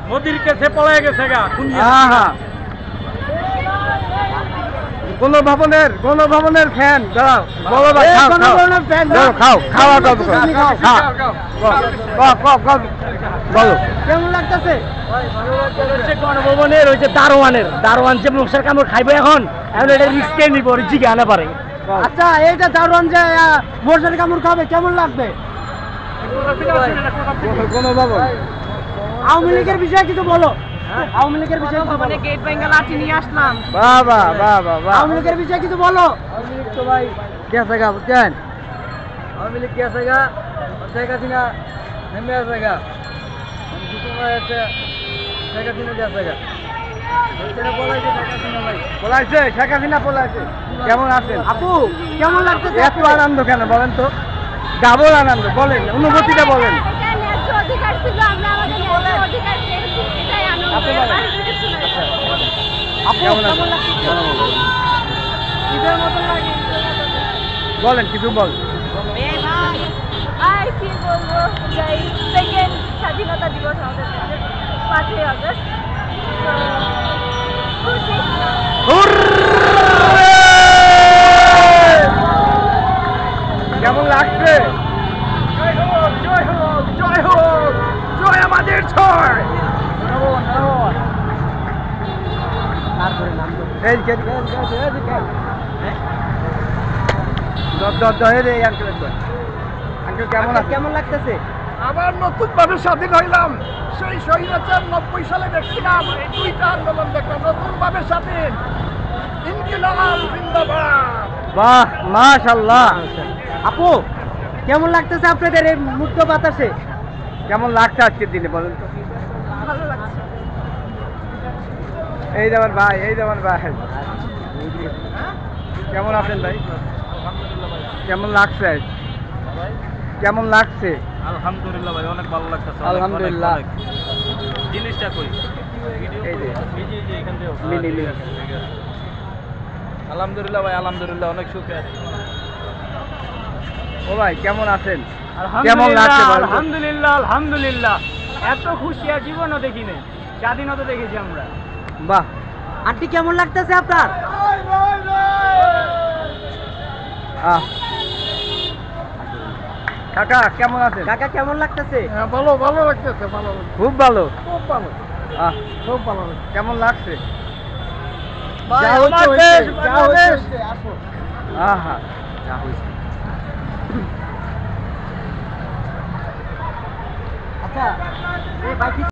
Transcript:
মোদির কাছে পলায় গেছে গা গণভবনের ফ্যান দাঁড়াও বলো ভাই খাও খাওয়া বলো কেমন লাগতেছে? গণভবনের ওই যে দারোয়ান যে মশার কামড় খাইবে এখন এটা রিস্কে নিব জিগে আনা পারে। আচ্ছা এইটা দারোয়ান যে মশার কামড় খাবে কেমন লাগবে? গণভবন আওয়ামী লীগের বিষয়ে কিছু বলো। আওয়ামী লীগের বিষয়ে গেট ভেঙে লাঠি নিয়ে আসলাম। বাবা আওয়ামী লীগের বিষয়ে কিছু বলো। আওয়ামী লীগ তো ভাই গেছে গা বুঝছেন, আওয়ামী লীগ গেছে গা, শেখ হাসিনা নেমে আছে গা, শেখ হাসিনা গেছে গা, পলাইছে শেখ হাসিনা পলাইছে। কেমন আছেন আপু? কেমন লাগছে? এত আনন্দ কেন বলেন তো? ডাবল আনন্দ বলেন, অনুভূতিটা বলেন। বলেন কিছু বল। কি বলবো, সেকেন্ড স্বাধীনতা দিবস আমাদের 5ই আগস্ট। কেমন লাগছে? জয় আমাদের ছয়। কেমন লাগতেছে? আবার নতুন ভাবে স্বাধীন হইলাম। সেই স্বৈরাচার 90 সালে দেখছিলাম, এই দুইটা আন্দোলন দেখলাম, নতুন ভাবে স্বাধীন। ইনকিলাব জিন্দাবাদ। বাহ মাশাআল্লাহ। আপু কেমন লাগতেছে আপনাদের এই মুক্ত বাতাসে? কেমন লাগছে আজকের দিনে বলেন তো? ভালো লাগছে। এই যেমন ভাই কেমন আছেন ভাই? কেমন লাগছে? কেমন লাগছে? আলহামদুলিল্লাহ ভাই, অনেক ভালো লাগতেছে। আলহামদুলিল্লাহ। জিনিসটা কই? এই যে এখান থেকে মিনি আলহামদুলিল্লাহ ভাই, আলহামদুলিল্লাহ, অনেক সুখে আছি। ও ভাই কেমন আছেন? কেমন লাগছে? আলহামদুলিল্লাহ এত খুশি আর জীবনও দেখিনি, স্বাধীনতা দেখেছি আমরা। বাহ। আন্টি কেমন লাগতেছে আপনার? কাকা কেমন আছেন? কাকা কেমন লাগতেছে? ভালো লাগতেছে, ভালো, খুব ভালো। খুব ভালো, খুব ভালো। কেমন লাগছে? আচ্ছা